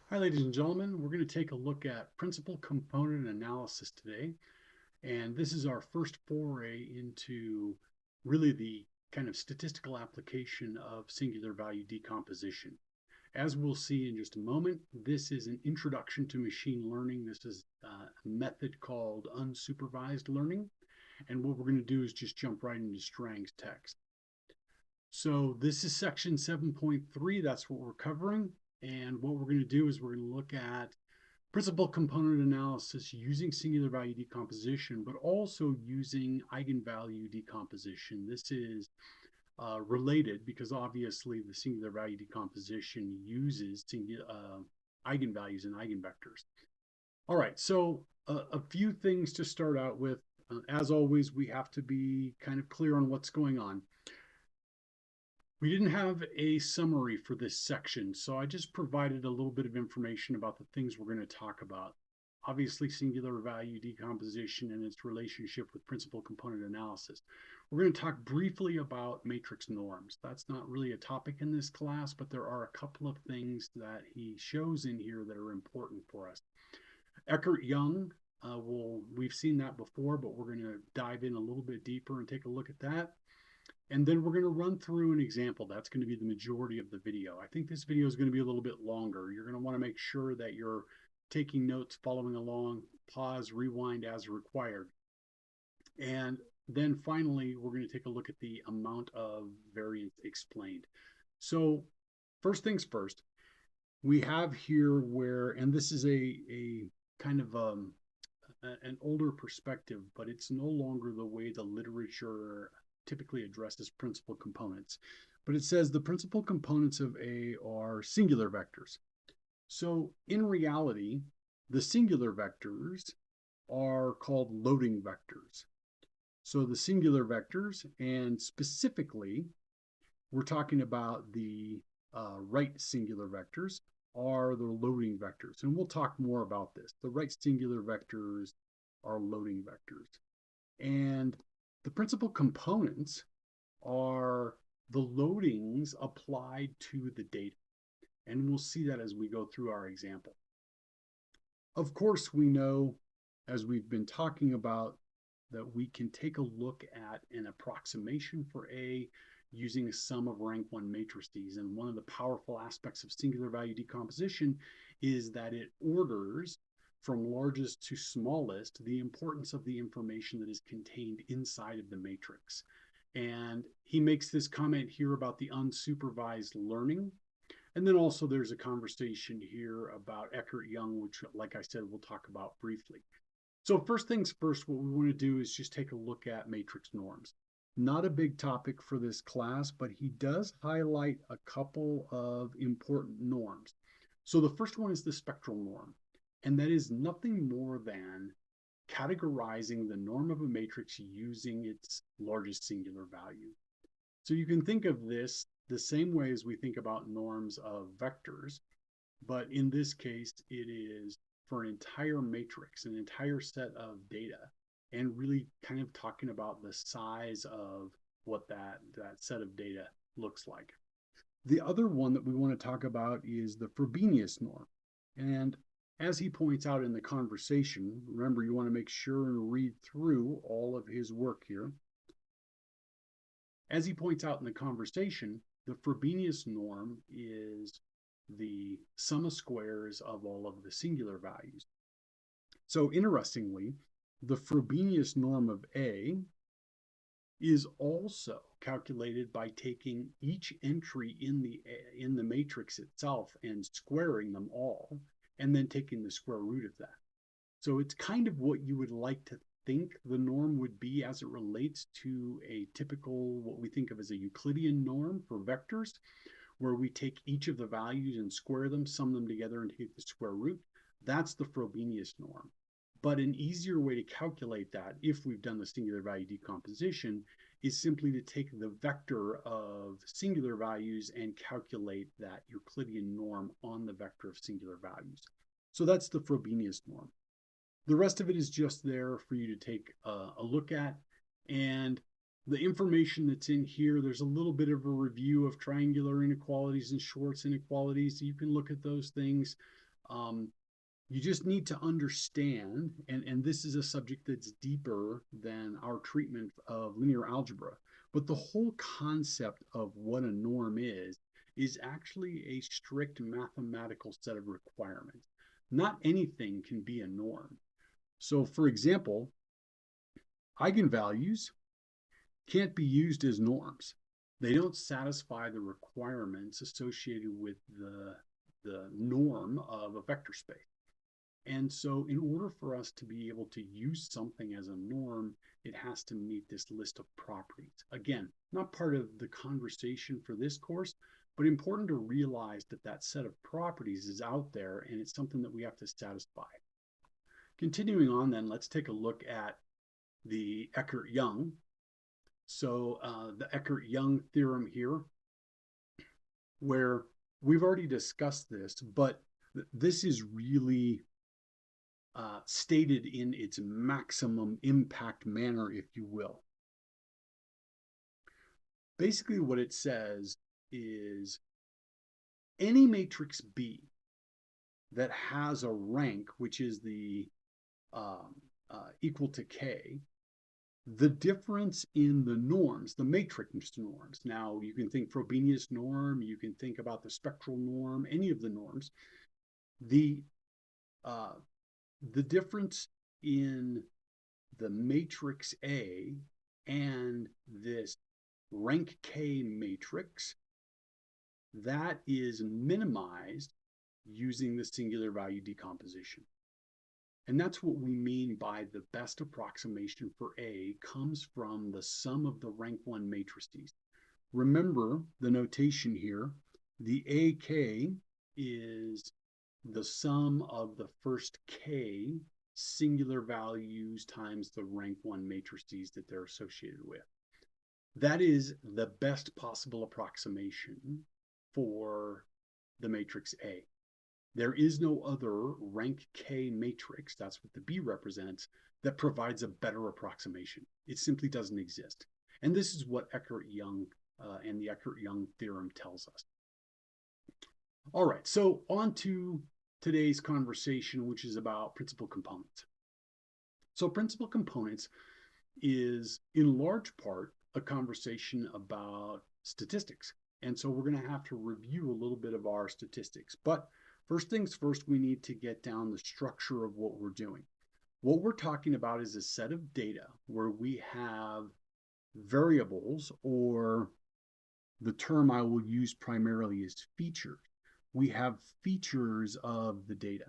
Hi, ladies and gentlemen. We're going to take a look at principal component analysis today. And this is our first foray into really the kind of statistical application of singular value decomposition. As we'll see in just a moment, this is an introduction to machine learning. This is a method called unsupervised learning. And what we're going to do is just jump right into Strang's text. So this is section 7.3. That's what we're covering. And what we're going to do is we're going to look at principal component analysis using singular value decomposition, but also using eigenvalue decomposition. This is related because obviously the singular value decomposition uses eigenvalues and eigenvectors. All right, so a few things to start out with. As always, we have to be kind of clear on what's going on. We didn't have a summary for this section, so I just provided a little bit of information about the things we're going to talk about. Obviously, singular value decomposition and its relationship with principal component analysis. We're going to talk briefly about matrix norms. That's not really a topic in this class, but there are a couple of things that he shows in here that are important for us. Eckert-Young, we've seen that before, but we're going to dive in a little bit deeper and take a look at that. And then we're going to run through an example. That's going to be the majority of the video. I think this video is going to be a little bit longer. You're going to want to make sure that you're taking notes, following along, pause, rewind as required. And then finally, we're going to take a look at the amount of variance explained. So first things first, we have here where, and this is a kind of an older perspective, but it's no longer the way the literature typically addresses principal components. But it says the principal components of A are singular vectors. So in reality, the singular vectors are called loading vectors. So the singular vectors, and specifically, we're talking about the right singular vectors, are the loading vectors. And we'll talk more about this. The right singular vectors are loading vectors. And the principal components are the loadings applied to the data. And we'll see that as we go through our example. Of course, we know, as we've been talking about, that we can take a look at an approximation for A using a sum of rank 1 matrices. And one of the powerful aspects of singular value decomposition is that it orders from largest to smallest the importance of the information that is contained inside of the matrix. And he makes this comment here about the unsupervised learning. And then also there's a conversation here about Eckert-Young, which, like I said, we'll talk about briefly. So first things first, what we want to do is just take a look at matrix norms. Not a big topic for this class, but he does highlight a couple of important norms. So the first one is the spectral norm, and that is nothing more than categorizing the norm of a matrix using its largest singular value. So you can think of this the same way as we think about norms of vectors, but in this case, it is for an entire matrix, an entire set of data, and really kind of talking about the size of what that set of data looks like. The other one that we want to talk about is the Frobenius norm. And as he points out in the conversation, remember, you want to make sure and read through all of his work here. As he points out in the conversation, the Frobenius norm is the sum of squares of all of the singular values. So interestingly, the Frobenius norm of A is also calculated by taking each entry in the matrix itself and squaring them all, and then taking the square root of that. So it's kind of what you would like to think the norm would be as it relates to a typical, what we think of as a Euclidean norm for vectors, where we take each of the values and square them, sum them together, and take the square root. That's the Frobenius norm. But an easier way to calculate that, if we've done the singular value decomposition, is simply to take the vector of singular values and calculate that Euclidean norm on the vector of singular values. So that's the Frobenius norm. The rest of it is just there for you to take a look at. And the information that's in here, there's a little bit of a review of triangular inequalities and Schwartz inequalities. You can look at those things. You just need to understand, and this is a subject that's deeper than our treatment of linear algebra, but the whole concept of what a norm is actually a strict mathematical set of requirements. Not anything can be a norm. So, for example, eigenvalues can't be used as norms. They don't satisfy the requirements associated with the norm of a vector space. And so, in order for us to be able to use something as a norm, it has to meet this list of properties. Again, not part of the conversation for this course, but important to realize that that set of properties is out there and it's something that we have to satisfy. Continuing on, then, let's take a look at the Eckert-Young. So, the Eckert-Young theorem here, where we've already discussed this, but this is really stated in its maximum impact manner, if you will. Basically, what it says is any matrix B that has a rank, which is the equal to K, the difference in the norms, the matrix norms. Now, you can think Frobenius norm, you can think about the spectral norm, any of the norms. The difference in the matrix A and this rank K matrix, that is minimized using the singular value decomposition. And that's what we mean by the best approximation for A comes from the sum of the rank 1 matrices. Remember the notation here. The AK is the sum of the first K singular values times the rank 1 matrices that they're associated with. That is the best possible approximation for the matrix A. There is no other rank K matrix, that's what the B represents, that provides a better approximation. It simply doesn't exist. And this is what Eckert-Young and the Eckert-Young theorem tells us. All right, so on to today's conversation, which is about principal components. So principal components is in large part a conversation about statistics. And so we're going to have to review a little bit of our statistics. But first things first, we need to get down the structure of what we're doing. What we're talking about is a set of data where we have variables, or the term I will use primarily is features. We have features of the data.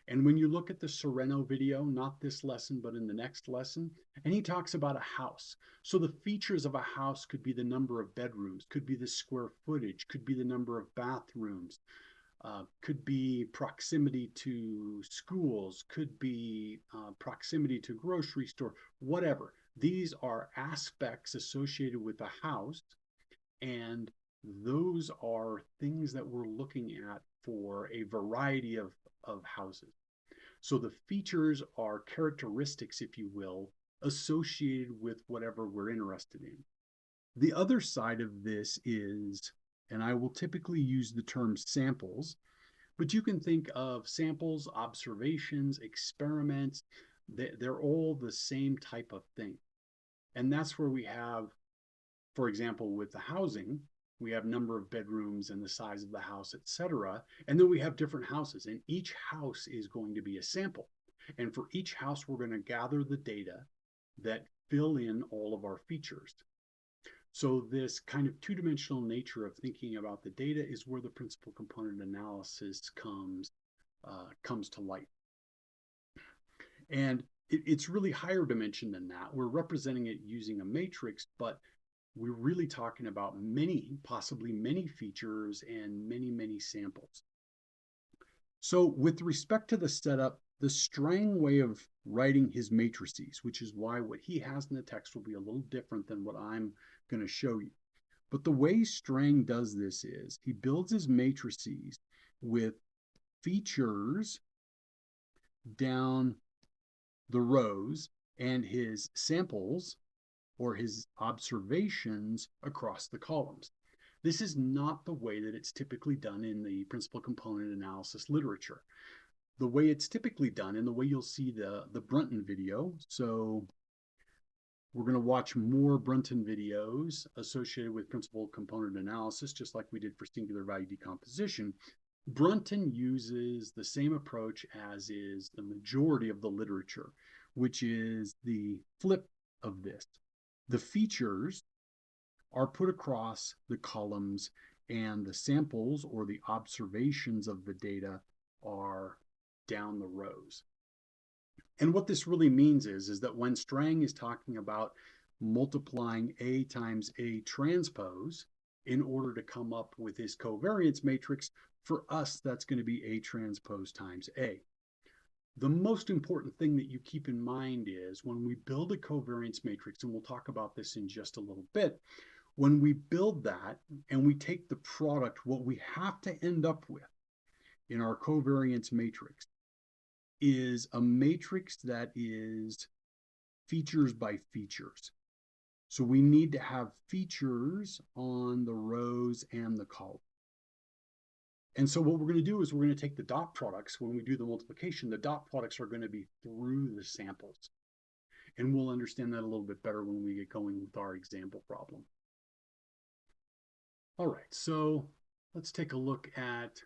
And when you look at the Sereno video, not this lesson, but in the next lesson, and he talks about a house. So the features of a house could be the number of bedrooms, could be the square footage, could be the number of bathrooms, could be proximity to schools, could be proximity to grocery store, whatever. These are aspects associated with a house, and those are things that we're looking at for a variety of houses. So the features are characteristics, if you will, associated with whatever we're interested in. The other side of this is, and I will typically use the term samples, but you can think of samples, observations, experiments. They're all the same type of thing. And that's where we have, for example, with the housing, we have number of bedrooms and the size of the house, etc. And then we have different houses, and each house is going to be a sample. And for each house, we're going to gather the data that fill in all of our features. So this kind of two-dimensional nature of thinking about the data is where the principal component analysis comes to light. And it's really higher dimension than that. We're representing it using a matrix, but we're really talking about many, possibly many features and many, many samples. So with respect to the setup, the Strang way of writing his matrices, which is why what he has in the text will be a little different than what I'm going to show you. But the way Strang does this is he builds his matrices with features down the rows and his samples or his observations across the columns. This is not the way that it's typically done in the principal component analysis literature. The way it's typically done, and the way you'll see the Brunton video. So we're going to watch more Brunton videos associated with principal component analysis, just like we did for singular value decomposition. Brunton uses the same approach as is the majority of the literature, which is the flip of this. The features are put across the columns, and the samples or the observations of the data are down the rows. And what this really means is that when Strang is talking about multiplying A times A transpose in order to come up with his covariance matrix, for us, that's going to be A transpose times A. The most important thing that you keep in mind is when we build a covariance matrix, and we'll talk about this in just a little bit, when we build that and we take the product, what we have to end up with in our covariance matrix is a matrix that is features by features. So we need to have features on the rows and the column. And so what we're going to do is we're going to take the dot products. When we do the multiplication, the dot products are going to be through the samples. And we'll understand that a little bit better when we get going with our example problem. All right, so let's take a look at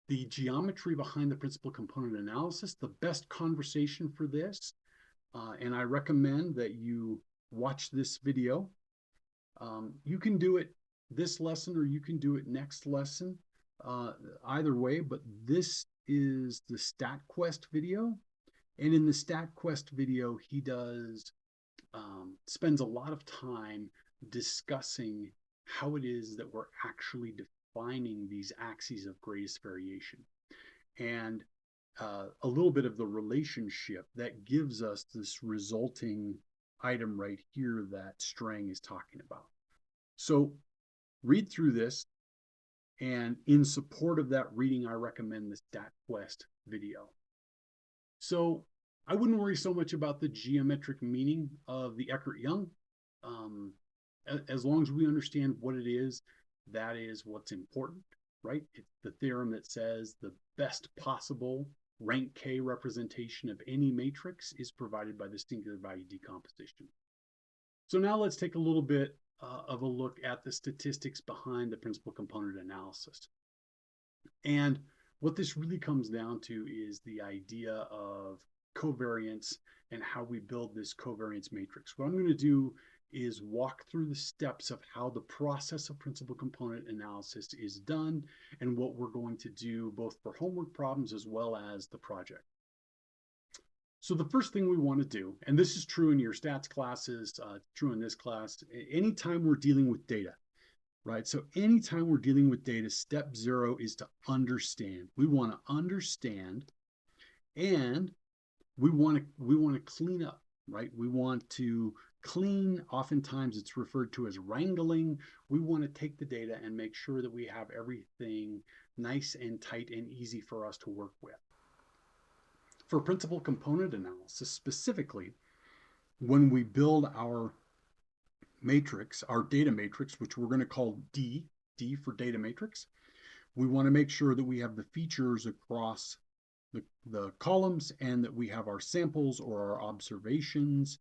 the geometry behind the principal component analysis. The best conversation for this, and I recommend that you watch this video. You can do it this lesson or you can do it next lesson, either way, but this is the StatQuest video. And in the StatQuest video, he spends a lot of time discussing how it is that we're actually defining these axes of greatest variation, and a little bit of the relationship that gives us this resulting item right here that Strang is talking about. So read through this, and in support of that reading, I recommend the StatQuest video. So I wouldn't worry so much about the geometric meaning of the Eckert-Young. As long as we understand what it is, that is what's important, right? It's the theorem that says the best possible rank K representation of any matrix is provided by the singular value decomposition. So now let's take a little bit of a look at the statistics behind the principal component analysis. And what this really comes down to is the idea of covariance and how we build this covariance matrix. What I'm going to do is walk through the steps of how the process of principal component analysis is done and what we're going to do both for homework problems as well as the project. So the first thing we want to do, and this is true in your stats classes, true in this class, anytime we're dealing with data, right? So anytime we're dealing with data, step 0 is to understand. We want to understand, and we want to clean up, right? We want to clean. Oftentimes it's referred to as wrangling. We want to take the data and make sure that we have everything nice and tight and easy for us to work with. For principal component analysis specifically, when we build our matrix, our data matrix, which we're going to call D for data matrix, we want to make sure that we have the features across the columns and that we have our samples or our observations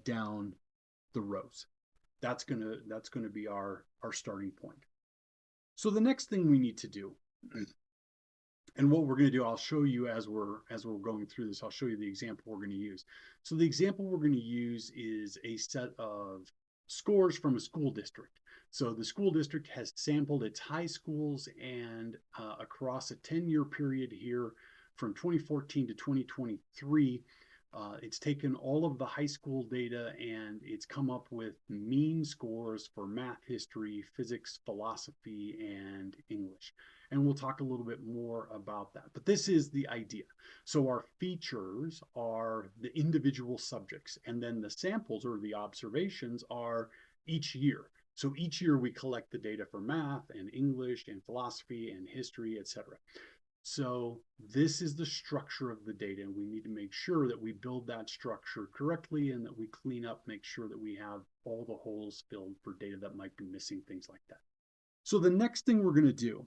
down the rows. That's gonna be our starting point. So the next thing we need to do, and what we're going to do, I'll show you as we're going through this, I'll show you the example we're going to use. So the example we're going to use is a set of scores from a school district. So the school district has sampled its high schools, and across a 10-year period here from 2014 to 2023, it's taken all of the high school data and it's come up with mean scores for math, history, physics, philosophy, and English. And we'll talk a little bit more about that. But this is the idea. So our features are the individual subjects, and then the samples or the observations are each year. So each year we collect the data for math and English and philosophy and history, etc. So this is the structure of the data, and we need to make sure that we build that structure correctly and that we clean up, make sure that we have all the holes filled for data that might be missing, things like that. So the next thing we're going to do,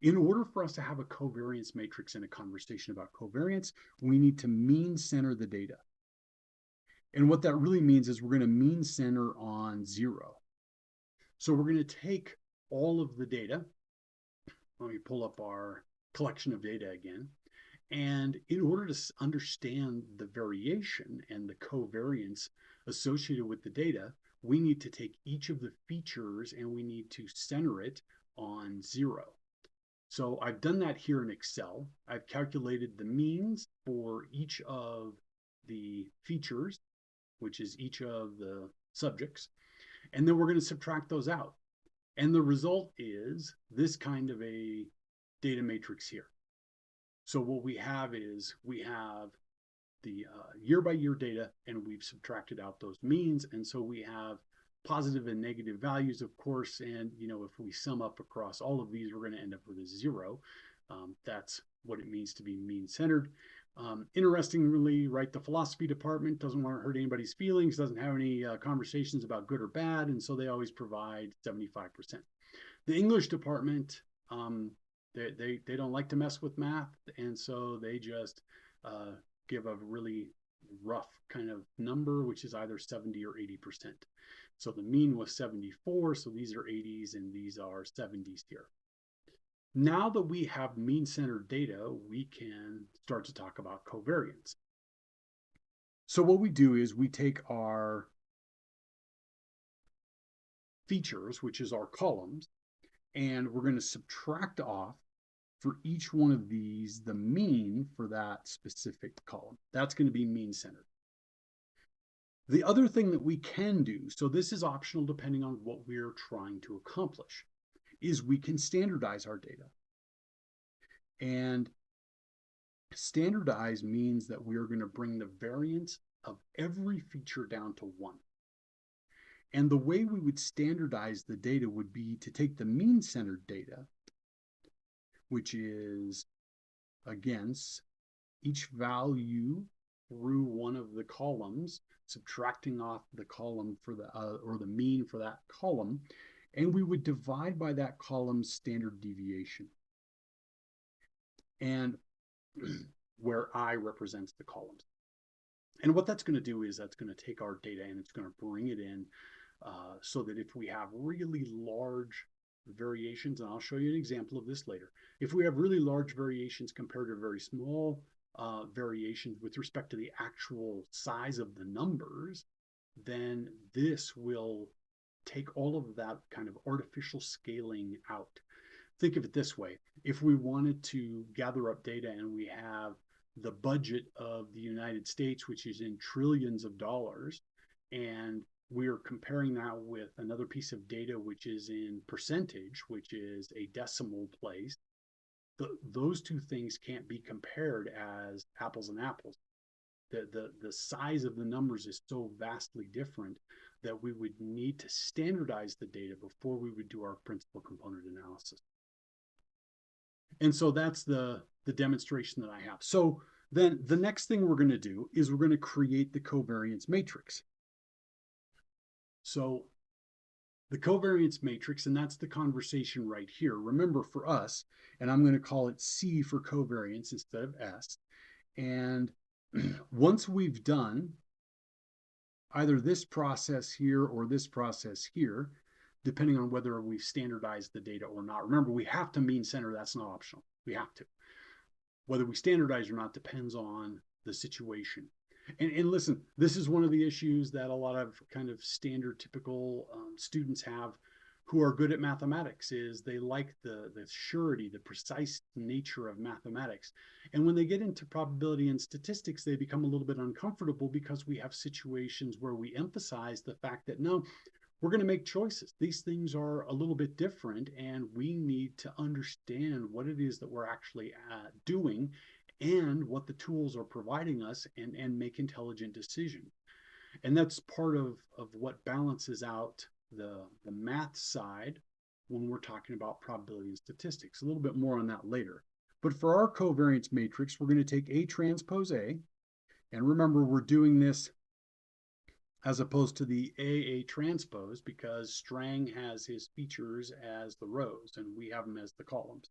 in order for us to have a covariance matrix in a conversation about covariance, we need to mean center the data. And what that really means is we're going to mean center on 0. So we're going to take all of the data. Let me pull up our collection of data again. And in order to understand the variation and the covariance associated with the data, we need to take each of the features and we need to center it on 0. So I've done that here in Excel. I've calculated the means for each of the features, which is each of the subjects, and then we're going to subtract those out. And the result is this kind of a data matrix here. So what we have is we have the year by year data, and we've subtracted out those means. And so we have positive and negative values, of course. And, if we sum up across all of these, we're going to end up with a 0. That's what it means to be mean centered. Interestingly, right, the philosophy department doesn't want to hurt anybody's feelings, doesn't have any conversations about good or bad, and so they always provide 75%. The English department, they don't like to mess with math, and so they just give a really rough kind of number, which is either 70 or 80%. So the mean was 74, so these are 80s and these are 70s here. Now that we have mean-centered data, we can start to talk about covariance. So what we do is we take our features, which is our columns, and we're going to subtract off for each one of these the mean for that specific column. That's going to be mean-centered. The other thing that we can do, so this is optional depending on what we're trying to accomplish, is we can standardize our data. And standardize means that we're going to bring the variance of every feature down to 1. And the way we would standardize the data would be to take the mean-centered data, which is, again, each value through one of the columns, subtracting off the column for the or the mean for that column, and we would divide by that column's standard deviation, and where I represents the columns. And what that's going to do is that's going to take our data and it's going to bring it in so that if we have really large variations, and I'll show you an example of this later, if we have really large variations compared to very small variations with respect to the actual size of the numbers, then this will take all of that kind of artificial scaling out. Think of it this way. If we wanted to gather up data and we have the budget of the United States, which is in trillions of dollars, and we're comparing that with another piece of data, which is in percentage, which is a decimal place, those two things can't be compared as apples and apples. The size of the numbers is so vastly different that we would need to standardize the data before we would do our principal component analysis. And so that's the demonstration that I have. So then the next thing we're going to do is we're going to create the covariance matrix. So the covariance matrix, and that's the conversation right here. Remember, for us, and I'm going to call it C for covariance instead of S. And once we've done either this process here or this process here, depending on whether we've standardized the data or not. Remember, we have to mean center. That's not optional. We have to. Whether we standardize or not depends on the situation. And listen, this is one of the issues that a lot of kind of standard typical students have who are good at mathematics, is they like the surety, the precise nature of mathematics. And when they get into probability and statistics, they become a little bit uncomfortable because we have situations where we emphasize the fact that, no, we're going to make choices. These things are a little bit different, and we need to understand what it is that we're actually doing and what the tools are providing us, and make intelligent decisions. And that's part of what balances out the math side when we're talking about probability and statistics. A little bit more on that later. But for our covariance matrix, we're going to take A transpose A. And remember, we're doing this as opposed to the AA transpose, because Strang has his features as the rows and we have them as the columns.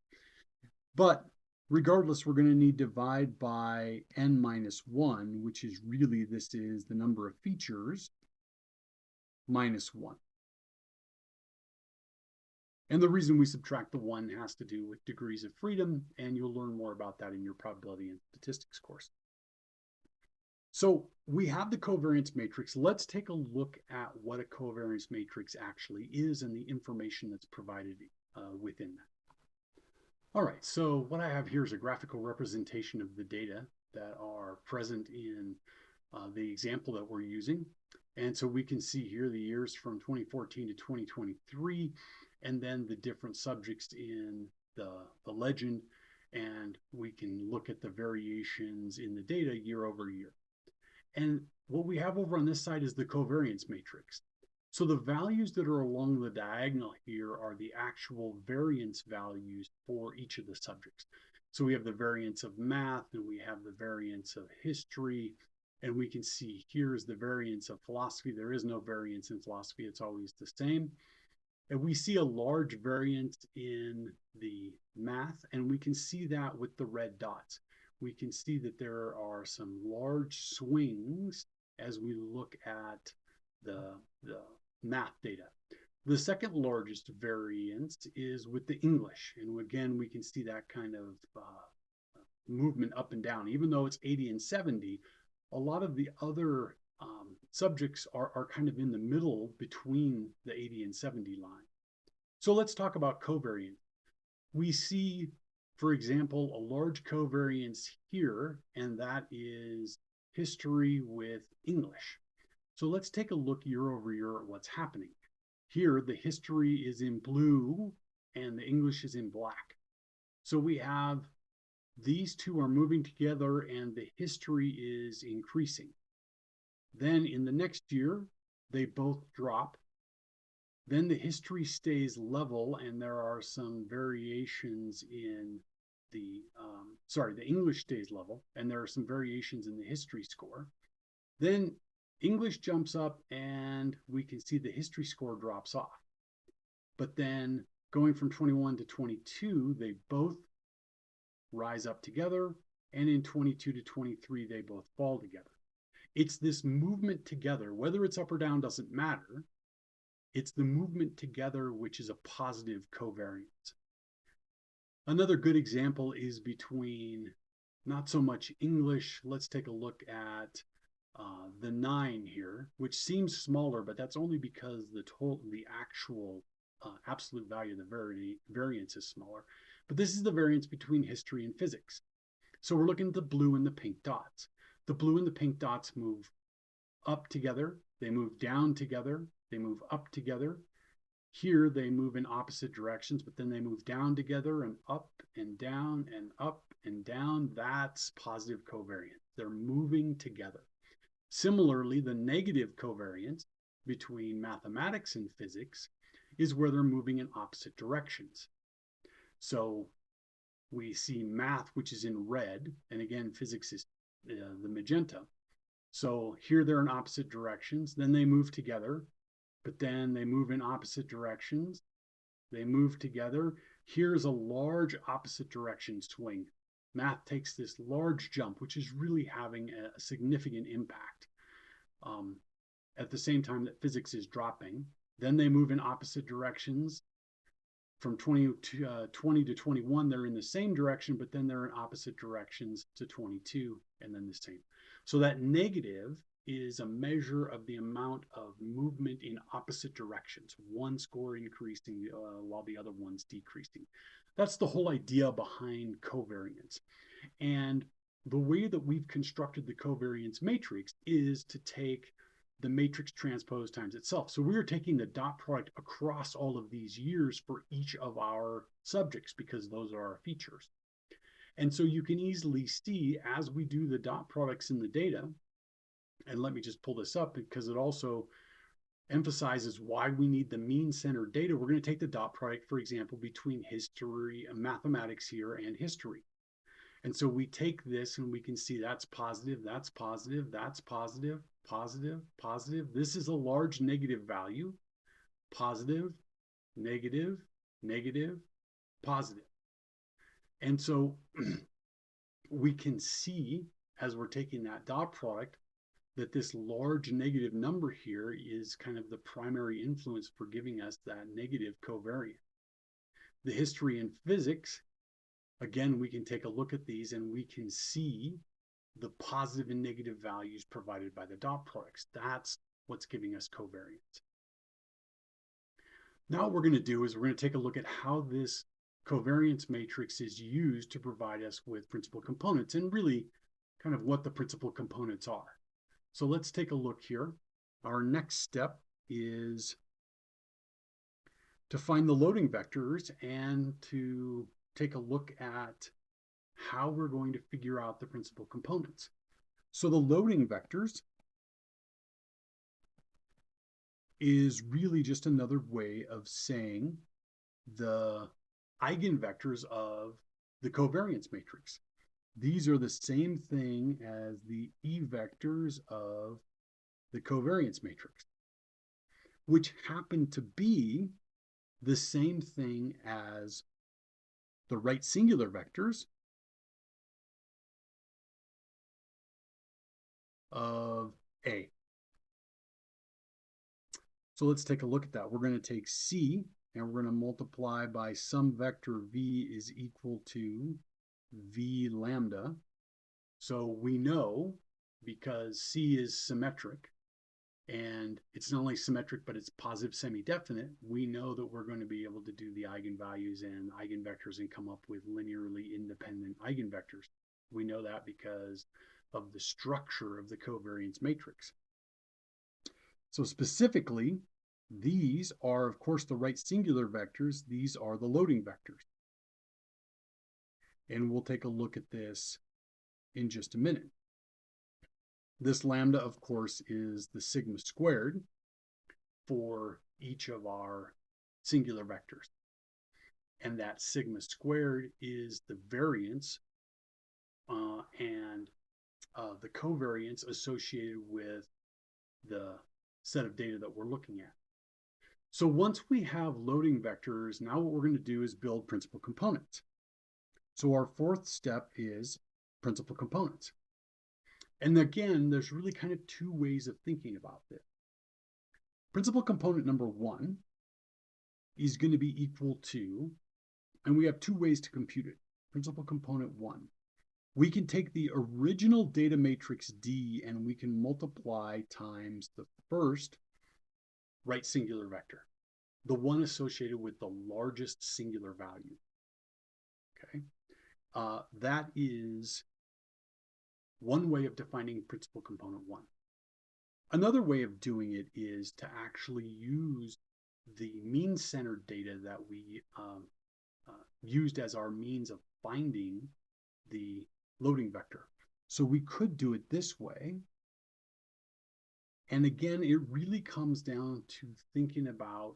But regardless, we're going to need to divide by n minus 1, which is really, this is the number of features minus 1. And the reason we subtract the 1 has to do with degrees of freedom, and you'll learn more about that in your probability and statistics course. So we have the covariance matrix. Let's take a look at what a covariance matrix actually is and the information that's provided within that. All right, so what I have here is a graphical representation of the data that are present in the example that we're using. And so we can see here the years from 2014 to 2023, and then the different subjects in the legend, and we can look at the variations in the data year over year. And what we have over on this side is the covariance matrix. So the values that are along the diagonal here are the actual variance values for each of the subjects. So we have the variance of math, and we have the variance of history, and we can see here is the variance of philosophy. There is no variance in philosophy, it's always the same. And we see a large variance in the math, and we can see that with the red dots. We can see that there are some large swings as we look at the math data. The second largest variance is with the English. And again, we can see that kind of movement up and down. Even though it's 80 and 70, a lot of the other subjects are kind of in the middle between the 80 and 70 line. So let's talk about covariance. We see, for example, a large covariance here, and that is history with English. So let's take a look year over year at what's happening. Here, the history is in blue and the English is in black. So we have these two are moving together and the history is increasing. Then in the next year, they both drop. Then the history stays level, and there are some variations in the English stays level, and there are some variations in the history score. Then English jumps up, and we can see the history score drops off. But then going from 21 to 22, they both rise up together, and in 22 to 23, they both fall together. It's this movement together, whether it's up or down doesn't matter. It's the movement together which is a positive covariance. Another good example is between not so much English. Let's take a look at the 9 here, which seems smaller, but that's only because the actual absolute value of the variance is smaller. But this is the variance between history and physics. So we're looking at the blue and the pink dots. The blue and the pink dots move up together, they move down together, they move up together. Here they move in opposite directions, but then they move down together and up and down and up and down. That's positive covariance. They're moving together. Similarly, the negative covariance between mathematics and physics is where they're moving in opposite directions. So we see math, which is in red, and again, physics is the magenta. So here they're in opposite directions, then they move together, but then they move in opposite directions. They move together. Here's a large opposite direction swing. Math takes this large jump, which is really having a significant impact. At the same time that physics is dropping, then they move in opposite directions. From 20 to 21, they're in the same direction, but then they're in opposite directions to 22, and then the same. So that negative is a measure of the amount of movement in opposite directions, one score increasing while the other one's decreasing. That's the whole idea behind covariance. And the way that we've constructed the covariance matrix is to take the matrix transpose times itself. So we are taking the dot product across all of these years for each of our subjects because those are our features. And so you can easily see as we do the dot products in the data, and let me just pull this up because it also emphasizes why we need the mean centered data. We're going to take the dot product, for example, between history and mathematics here and history. And so we take this and we can see that's positive, that's positive, that's positive, positive, positive. This is a large negative value, positive, negative, negative, positive. And so we can see as we're taking that dot product that this large negative number here is kind of the primary influence for giving us that negative covariance. The history in physics, again, we can take a look at these and we can see the positive and negative values provided by the dot products. That's what's giving us covariance. Now what we're going to do is we're going to take a look at how this covariance matrix is used to provide us with principal components and really kind of what the principal components are. So let's take a look here. Our next step is to find the loading vectors and to take a look at how we're going to figure out the principal components. So the loading vectors is really just another way of saying the eigenvectors of the covariance matrix. These are the same thing as the E vectors of the covariance matrix, which happen to be the same thing as the right singular vectors of A. So let's take a look at that. We're going to take C and we're going to multiply by some vector V is equal to V lambda. So we know, because C is symmetric, and it's not only symmetric, but it's positive semi-definite, we know that we're going to be able to do the eigenvalues and eigenvectors and come up with linearly independent eigenvectors. We know that because of the structure of the covariance matrix. So specifically, these are, of course, the right singular vectors. These are the loading vectors. And we'll take a look at this in just a minute. This lambda, of course, is the sigma squared for each of our singular vectors. And that sigma squared is the variance and the covariance associated with the set of data that we're looking at. So once we have loading vectors, now what we're going to do is build principal components. So our fourth step is principal components. And again, there's really kind of two ways of thinking about this. Principal component number one is going to be equal to, and we have two ways to compute it. Principal component one. We can take the original data matrix D and we can multiply times the first right singular vector, the one associated with the largest singular value. Okay, that is one way of defining principal component one. Another way of doing it is to actually use the mean-centered data that we used as our means of finding the loading vector. So we could do it this way. And again, it really comes down to thinking about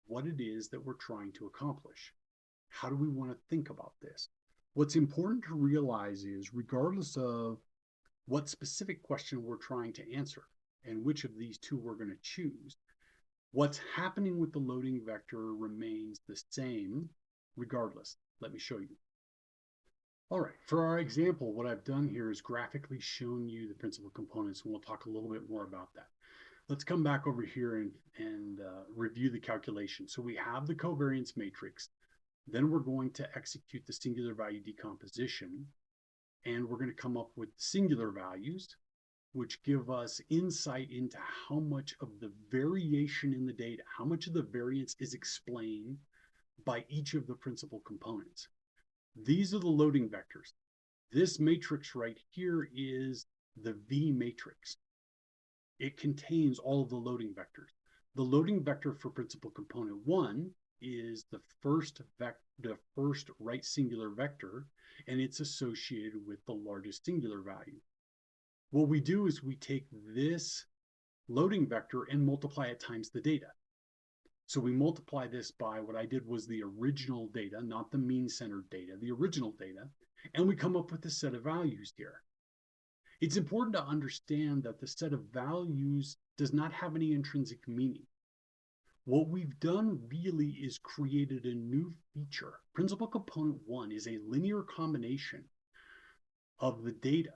what it is that we're trying to accomplish. How do we want to think about this? What's important to realize is, regardless of what specific question we're trying to answer and which of these two we're going to choose, what's happening with the loading vector remains the same regardless. Let me show you. All right, for our example, what I've done here is graphically shown you the principal components, and we'll talk a little bit more about that. Let's come back over here and review the calculation. So we have the covariance matrix. Then we're going to execute the singular value decomposition, and we're going to come up with singular values, which give us insight into how much of the variation in the data, how much of the variance is explained by each of the principal components. These are the loading vectors. This matrix right here is the V matrix. It contains all of the loading vectors. The loading vector for principal component one is the first right singular vector, and it's associated with the largest singular value. What we do is we take this loading vector and multiply it times the data. So we multiply this by, what I did was the original data, not the mean-centered data, the original data, and we come up with a set of values here. It's important to understand that the set of values does not have any intrinsic meaning. What we've done really is created a new feature. Principal component 1 is a linear combination of the data.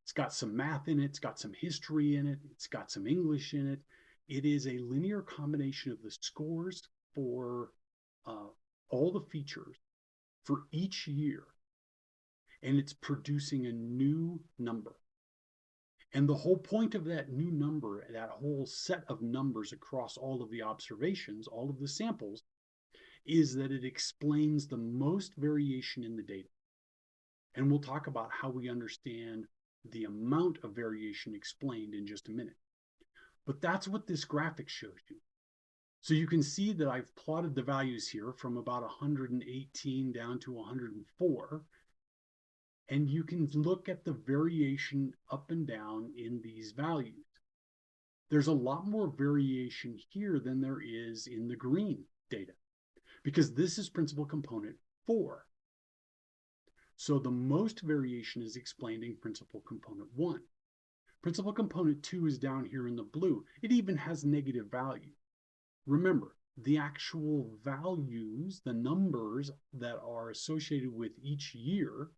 It's got some math in it, it's got some history in it, it's got some English in it. It is a linear combination of the scores for all the features for each year, and it's producing a new number. And the whole point of that new number, that whole set of numbers across all of the observations, all of the samples, is that it explains the most variation in the data. And we'll talk about how we understand the amount of variation explained in just a minute. But that's what this graphic shows you. So you can see that I've plotted the values here from about 118 down to 104. And you can look at the variation up and down in these values. There's a lot more variation here than there is in the green data, because this is principal component 4. So the most variation is explained in principal component 1. Principal component 2 is down here in the blue. It even has negative value. Remember, the actual values, the numbers that are associated with each year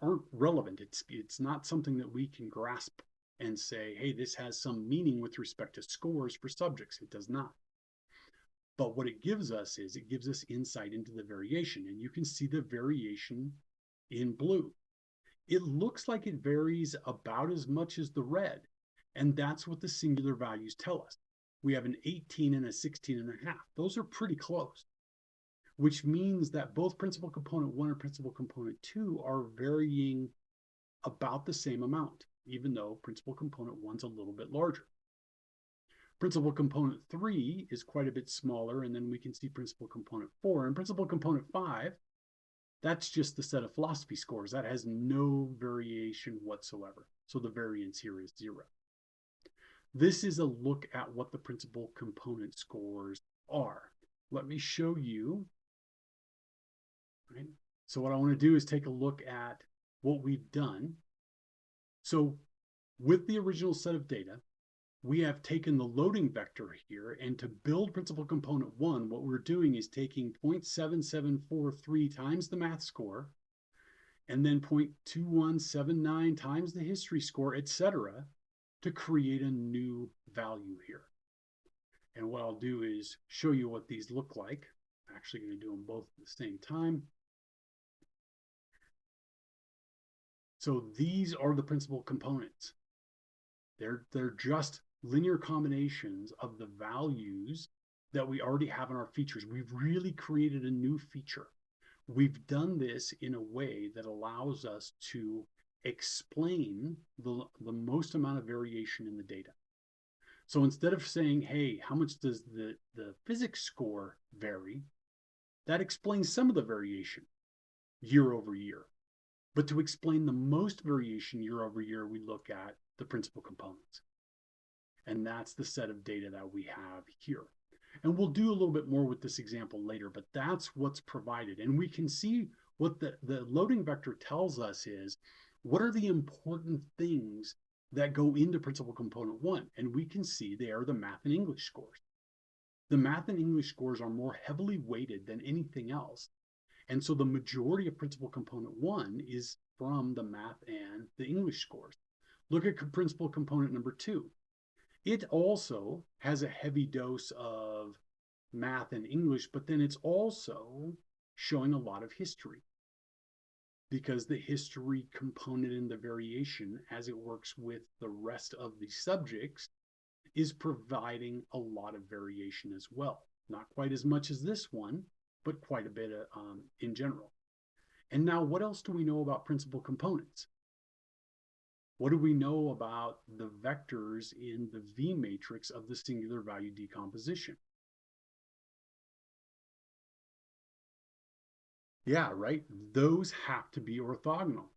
aren't relevant. It's not something that we can grasp and say, hey, this has some meaning with respect to scores for subjects. It does not. But what it gives us is it gives us insight into the variation, and you can see the variation in blue. It looks like it varies about as much as the red, and that's what the singular values tell us. We have an 18 and a 16 and a half. Those are pretty close, which means that both principal component 1 and principal component 2 are varying about the same amount, even though principal component 1's a little bit larger. Principal component 3 is quite a bit smaller, and then we can see principal component 4. And principal component 5, that's just the set of philosophy scores. That has no variation whatsoever. So the variance here is 0. This is a look at what the principal component scores are. Let me show you. Right? So what I want to do is take a look at what we've done. So with the original set of data, we have taken the loading vector here, and to build principal component 1, what we're doing is taking 0.7743 times the math score, and then 0.2179 times the history score, etc., to create a new value here. And what I'll do is show you what these look like. I'm actually going to do them both at the same time. So these are the principal components. They're just linear combinations of the values that we already have in our features. We've really created a new feature. We've done this in a way that allows us to explain the most amount of variation in the data. So instead of saying, hey, how much does the physics score vary? That explains some of the variation year over year. But to explain the most variation year over year, we look at the principal components. And that's the set of data that we have here. And we'll do a little bit more with this example later, but that's what's provided. And we can see what the loading vector tells us is, what are the important things that go into principal component 1? And we can see they are the math and English scores. The math and English scores are more heavily weighted than anything else. And so the majority of principal component 1 is from the math and the English scores. Look at principal component number 2. It also has a heavy dose of math and English, but then it's also showing a lot of history, because the history component in the variation, as it works with the rest of the subjects, is providing a lot of variation as well. Not quite as much as this one, but quite a bit in general. And now, what else do we know about principal components? What do we know about the vectors in the V matrix of the singular value decomposition? Yeah, right? Those have to be orthogonal.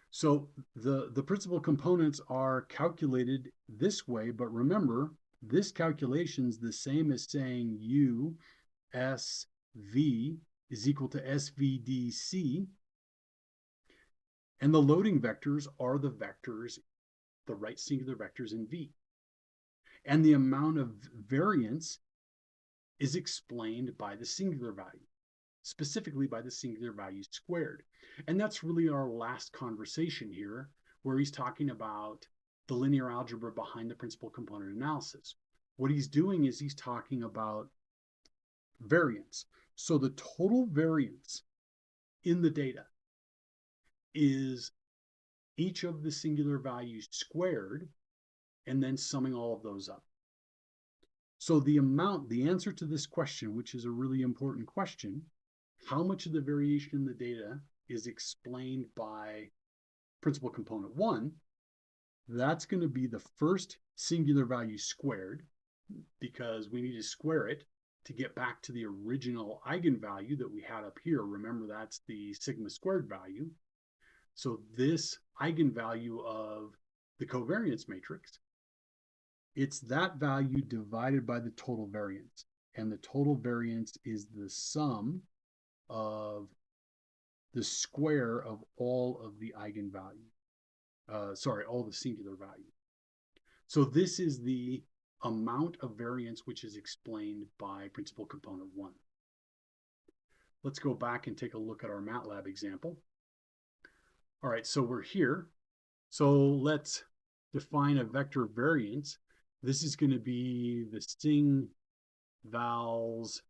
So the principal components are calculated this way, but remember, this calculation is the same as saying U SV is equal to SVDC. And the loading vectors are the vectors, the right singular vectors in V. And the amount of variance is explained by the singular value, specifically by the singular value squared. And that's really our last conversation here, where he's talking about the linear algebra behind the principal component analysis. What he's doing is he's talking about variance. So the total variance in the data is each of the singular values squared and then summing all of those up. So the answer to this question, which is a really important question, how much of the variation in the data is explained by principal component 1, that's going to be the first singular value squared, because we need to square it to get back to the original eigenvalue that we had up here. Remember, that's the sigma squared value. So this eigenvalue of the covariance matrix, it's that value divided by the total variance. And the total variance is the sum of the square of all of the eigenvalue. All the singular value. So this is the amount of variance which is explained by principal component 1. Let's go back and take a look at our MATLAB example. All right, so we're here. So let's define a vector variance. This is going to be the sing vals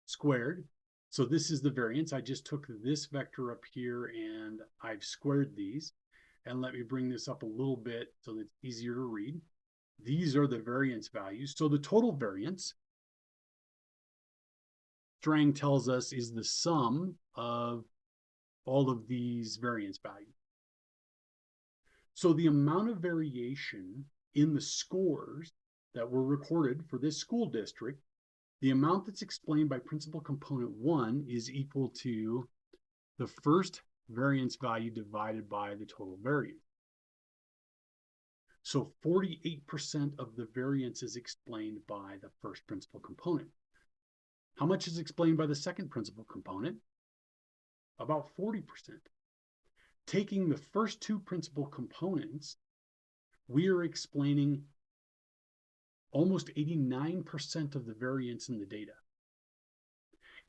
squared. So this is the variance. I just took this vector up here and I've squared these. And let me bring this up a little bit so that it's easier to read. These are the variance values. So the total variance, Strang tells us, is the sum of all of these variance values. So the amount of variation in the scores that were recorded for this school district, the amount that's explained by principal component 1 is equal to the first variance value divided by the total variance. So 48% of the variance is explained by the first principal component. How much is explained by the second principal component? About 40%. Taking the first two principal components, we are explaining almost 89% of the variance in the data.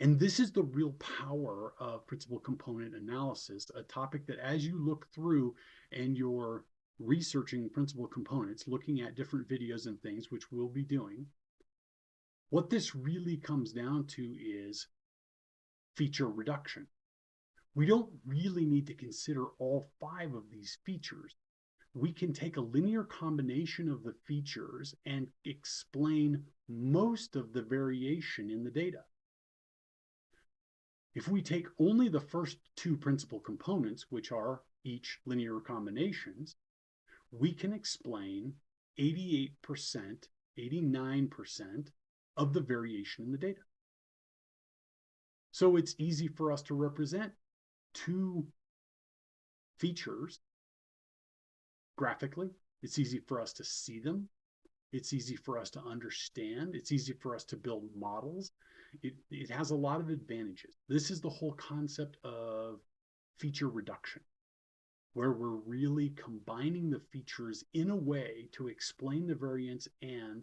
And this is the real power of principal component analysis, a topic that as you look through and you're researching principal components, looking at different videos and things, which we'll be doing, what this really comes down to is feature reduction. We don't really need to consider all 5 of these features. We can take a linear combination of the features and explain most of the variation in the data. If we take only the first 2 principal components, which are each linear combinations, we can explain 88%, 89% of the variation in the data. So it's easy for us to represent 2 features graphically. It's easy for us to see them. It's easy for us to understand. It's easy for us to build models. It has a lot of advantages. This is the whole concept of feature reduction, where we're really combining the features in a way to explain the variance and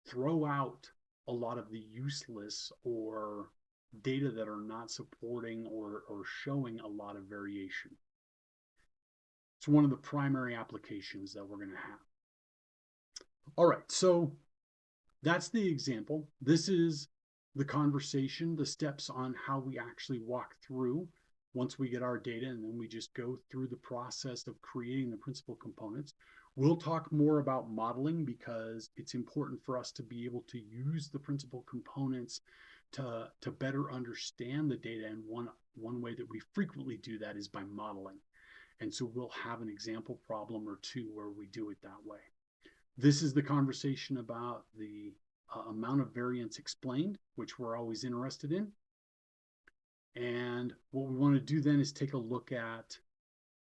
throw out a lot of the useless or data that are not supporting or showing a lot of variation. It's one of the primary applications that we're going to have. All right, so that's the example. This is the conversation, the steps on how we actually walk through once we get our data, and then we just go through the process of creating the principal components. We'll talk more about modeling because it's important for us to be able to use the principal components to better understand the data. And one way that we frequently do that is by modeling. And so we'll have an example problem or 2 where we do it that way. This is the conversation about the amount of variance explained, which we're always interested in. And what we want to do then is take a look at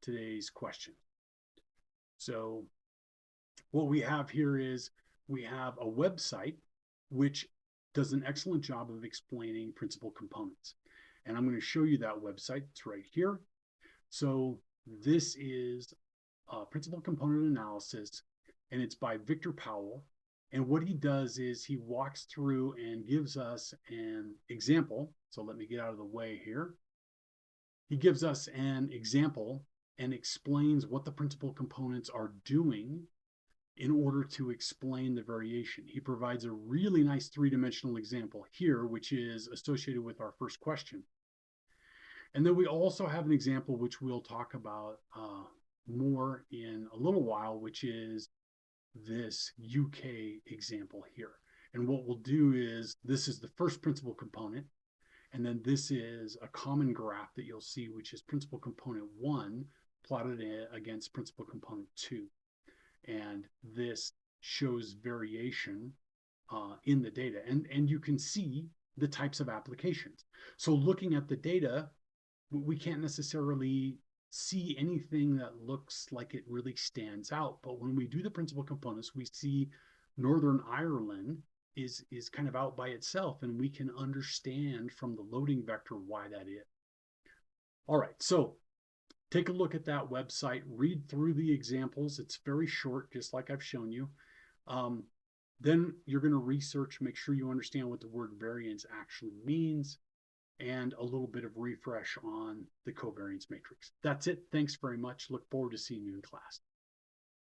today's question. So what we have here is we have a website which does an excellent job of explaining principal components. And I'm going to show you that website. It's right here. So This is principal component analysis, and it's by Victor Powell. And what he does is he walks through and gives us an example. So let me get out of the way here. He gives us an example and explains what the principal components are doing in order to explain the variation. He provides a really nice three-dimensional example here, which is associated with our first question. And then we also have an example which we'll talk about more in a little while, which is this UK example here. And what we'll do is this is the first principal component, and then this is a common graph that you'll see, which is principal component 1 plotted against principal component 2. And this shows variation in the data. And you can see the types of applications. So looking at the data, we can't necessarily see anything that looks like it really stands out. But when we do the principal components, we see Northern Ireland is kind of out by itself, and we can understand from the loading vector why that is. All right, so take a look at that website, read through the examples. It's very short, just like I've shown you. Then you're going to research, make sure you understand what the word variance actually means, and a little bit of refresh on the covariance matrix. That's it. Thanks very much. Look forward to seeing you in class.